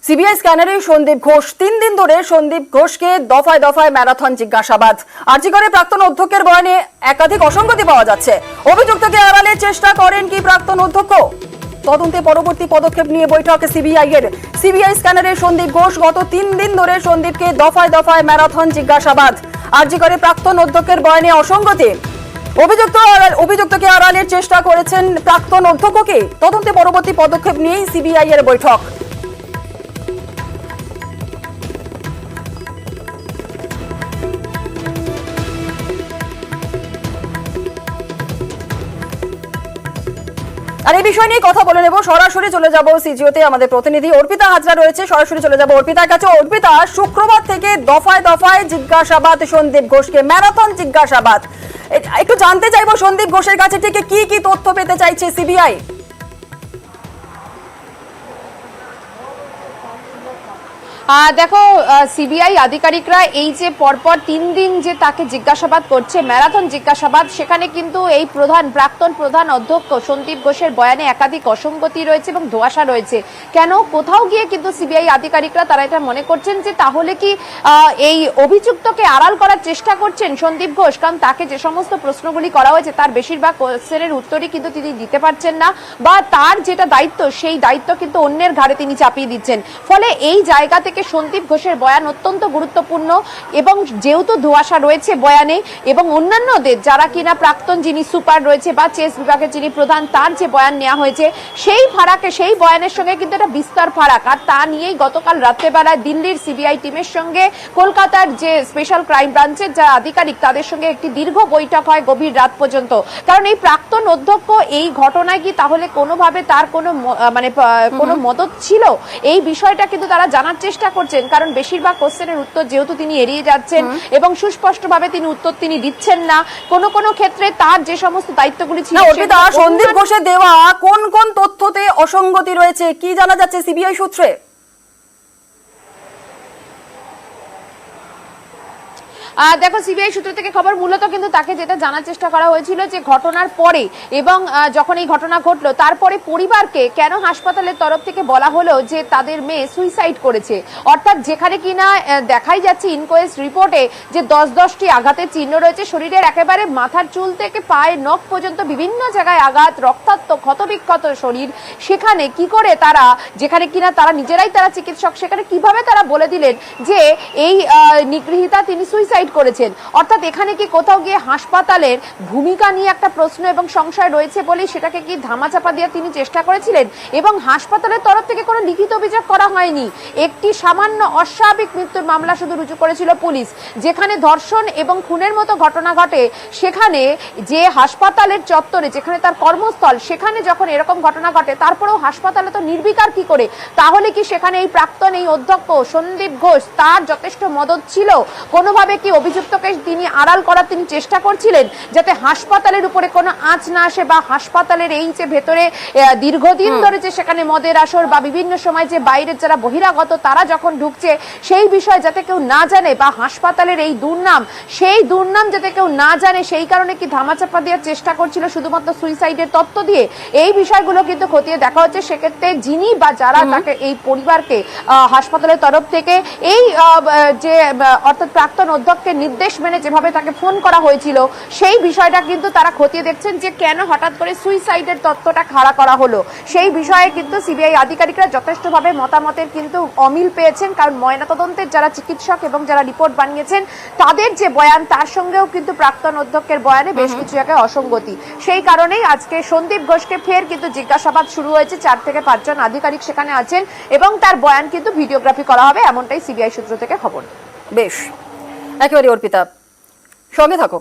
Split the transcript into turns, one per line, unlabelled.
CBI স্ক্যানারে সন্দীপ ঘোষ 3 দিন ধরে সন্দীপ ঘোষকে দফায় দফায় ম্যারাথন জিজ্ঞাসাবাদ। আরজিকরে প্রাক্তন অধ্যক্ষের বয়ানে একাধিক অসঙ্গতি পাওয়া যাচ্ছে। অভিযুক্তকে এড়ানোর চেষ্টা করেন কি প্রাক্তন অধ্যক্ষ? তদন্তে পরবর্তী পদক্ষেপ নিয়ে বৈঠক সিবিআই এর। সিবিআই স্ক্যানারে সন্দীপ ঘোষ গত 3 দিন ধরে সন্দীপকে দফায় দফায় ম্যারাথন জিজ্ঞাসাবাদ। আরজিকরে প্রাক্তন অধ্যক্ষের বয়ানে অসঙ্গতি। অভিযুক্তকে এড়ানোর চেষ্টা করেছেন প্রাক্তন অধ্যক্ষকে। তদন্তে পরবর্তী পদক্ষেপ নিয়ে সিবিআই এর বৈঠক। আর এই বিষয় নিয়ে কথা বলে নেব, সরাসরি চলে যাব সিজিওতে। আমাদের প্রতিনিধি অর্পিতা হাজরা রয়েছে, সরাসরি চলে যাব অর্পিতার কাছে। অর্পিতা, শুক্রবার থেকে দফায় দফায় জিজ্ঞাসাবাদ সন্দীপ ঘোষকে, ম্যারাথন জিজ্ঞাসাবাদ। একটু জানতে চাইবো সন্দীপ ঘোষের কাছে থেকে কি কি তথ্য পেতে চাইছে সিবিআই?
দেখো, সিবিআই আধিকারিকরা এই যে পরপর 3 দিন যে তাকে জিজ্ঞাসাবাদ করছে, ম্যারাথন জিজ্ঞাসাবাদ, সেখানে কিন্তু এই প্রাক্তন প্রধান অধ্যক্ষ সন্দীপ ঘোষের বয়ানে একাধিক অসঙ্গতি রয়েছে এবং ধোঁয়াশা রয়েছে। কেন কোথাও গিয়ে কিন্তু সিবিআই আধিকারিকরা তারা এটা মনে করছেন যে তাহলে কি এই অভিযুক্তকে আড়াল করার চেষ্টা করছেন সন্দীপ ঘোষ, কারণ তাকে যে সমস্ত প্রশ্নগুলি করা হয়েছে তার বেশিরভাগ কোশ্চেনের উত্তরই কিন্তু তিনি দিতে পারছেন না, বা তার যেটা দায়িত্ব সেই দায়িত্ব কিন্তু অন্যের ঘাড়ে তিনি চাপিয়ে দিচ্ছেন। ফলে এই জায়গা থেকে সন্দীপ ঘোষের বয়ান অত্যন্ত গুরুত্বপূর্ণ, এবং যেহেতু ধোঁয়াশা রয়েছে বয়ানে, এবং অন্যান্যদের যারা কিনা প্রাক্তন যিনি সুপার রয়েছে বা চেস বিভাগের যিনি প্রধান, তার যে বয়ান নেওয়া হয়েছে সেই ফারাকে, সেই বয়ানের সঙ্গে কিন্তু একটা বিস্তর ফারাক। আর তা নিয়েই গতকাল রাত্রেবেলায় দিল্লির সিবিআই টিমের সঙ্গে কলকাতার যে স্পেশাল ক্রাইম ব্রাঞ্চের যারা আধিকারিক তাদের সঙ্গে একটি দীর্ঘ বৈঠক হয় গভীর রাত পর্যন্ত। কারণ এই প্রাক্তন অধ্যক্ষ এই ঘটনায় কি তাহলে কোনোভাবে তার কোনো মদত ছিল, এই বিষয়টা কিন্তু তারা জানার চেষ্টা করছেন। কারণ বেশিরভাগ কোশ্চেনের উত্তর যেহেতু তিনি এড়িয়ে যাচ্ছেন এবং সুস্পষ্টভাবে তিনি উত্তর তিনি দিচ্ছেন না, কোন কোন ক্ষেত্রে তার যে সমস্ত দায়িত্বগুলি ছিল।
সন্দীপ ঘোষের দেওয়া কোন কোন তথ্যতে অসঙ্গতি রয়েছে কি জানা যাচ্ছে সিবিআই সূত্রে?
দেখো, সিবিআই সূত্র থেকে খবর, মূলত কিন্তু তাকে যেটা জানার চেষ্টা করা হয়েছিল যে ঘটনার পরে এবং যখন এই ঘটনা ঘটলো তারপরে পরিবারকে কেন হাসপাতালের তরফ থেকে বলা হলো যে তাদের মেয়ে সুইসাইড করেছে। অর্থাৎ যেখানে কিনা দেখাই যাচ্ছে ইনকোয়েস্ট রিপোর্টে যে 10-10টি আঘাতের চিহ্ন রয়েছে শরীরের, একেবারে মাথার চুল থেকে পায়ের নখ পর্যন্ত বিভিন্ন জায়গায় আঘাত, রক্তাক্ত ক্ষতবিক্ষত শরীর। সেখানে কি করে তারা, যেখানে কিনা তারা নিজেরাই তারা চিকিৎসক, সেখানে কিভাবে তারা বলে দিলেন যে এই নিগৃহীতা তিনি সুইসাইড করেছেন? অর্থাৎ এখানে কি কোথাও গিয়ে হাসপাতালের ভূমিকা নিয়ে একটা প্রশ্ন এবং সংশয় রয়েছে বলেই সেটাকে কি ধামাচাপা দিয়ে তিনি চেষ্টা করেছিলেন, এবং হাসপাতালের তরফ থেকে কোনো লিখিত অভিযোগ করা হয়নি। একটি সামান্য অস্বাভাবিক মৃত্যুর মামলা শুধু রুজু করেছিল পুলিশ। যেখানে ধর্ষণ এবং খুনের মতো ঘটনা ঘটে, সেখানে যে হাসপাতালের চত্বরে যেখানে তার কর্মস্থল, সেখানে যখন এরকম ঘটনা ঘটে তারপরেও হাসপাতালে তো নির্বিকার কি করে? তাহলে কি সেখানে এই প্রাক্তন এই অধ্যক্ষ সন্দীপ ঘোষ তার যথেষ্ট মদত ছিল? কোনোভাবে কি অভিযুক্তকে তিনি আড়াল করার তিনি চেষ্টা করছিলেন যাতে হাসপাতালের উপরে কোনো আঁচ না আসে, বা হাসপাতালের এই যে ভেতরে দীর্ঘদিন ধরে যে সেখানে মদের আসর বা বিভিন্ন সময় যে বাইরের যারা বহিরাগত তারা যখন ঢুকছে সেই বিষয় যাতে কেউ না জানে, বা হাসপাতালের এই দুর্নাম, সেই দুর্নাম যাতে কেউ না জানে, সেই কারণে কি ধামাচাপা দেওয়ার চেষ্টা করছিল শুধুমাত্র সুইসাইডের তত্ত্ব দিয়ে? এই বিষয়গুলো কিন্তু খতিয়ে দেখা হচ্ছে। সেক্ষেত্রে যিনি বা যারা তাকে এই পরিবারকে হাসপাতালের তরফ থেকে এই যে অর্থাৎ প্রাক্তন অধ্যক্ষ নির্দেশ মেনে যেভাবে তাকে ফোন করা হয়েছিল, সেই বিষয়টা কিন্তু তারা খতিয়ে দেখছেন যে কেন হঠাৎ করে সুইসাইডের তত্ত্বটা খাড়া করা হলো। সেই বিষয়ে কিন্তু সিবিআই আধিকারিকরা যথেষ্টভাবে মতামতের কিন্তু অমিল পেয়েছেন, কারণ ময়নাতদন্তের যারা চিকিৎসক এবং যারা রিপোর্ট বানিয়েছেন তাদের যে বয়ান তার সঙ্গেও কিন্তু প্রাক্তন অধ্যক্ষের বয়ানে বেশ কিছু জায়গায় অসঙ্গতি। সেই কারণেই আজকে সন্দীপ ঘোষকে ফের কিন্তু জিজ্ঞাসাবাদ শুরু হয়েছে। 4 থেকে 5 জন আধিকারিক সেখানে আছেন এবং তার বয়ান কিন্তু ভিডিওগ্রাফি করা হবে, এমনটাই সিবিআই সূত্র থেকে খবর।
বেশ, একেবারে অর্পিতা, সঙ্গে থাকো।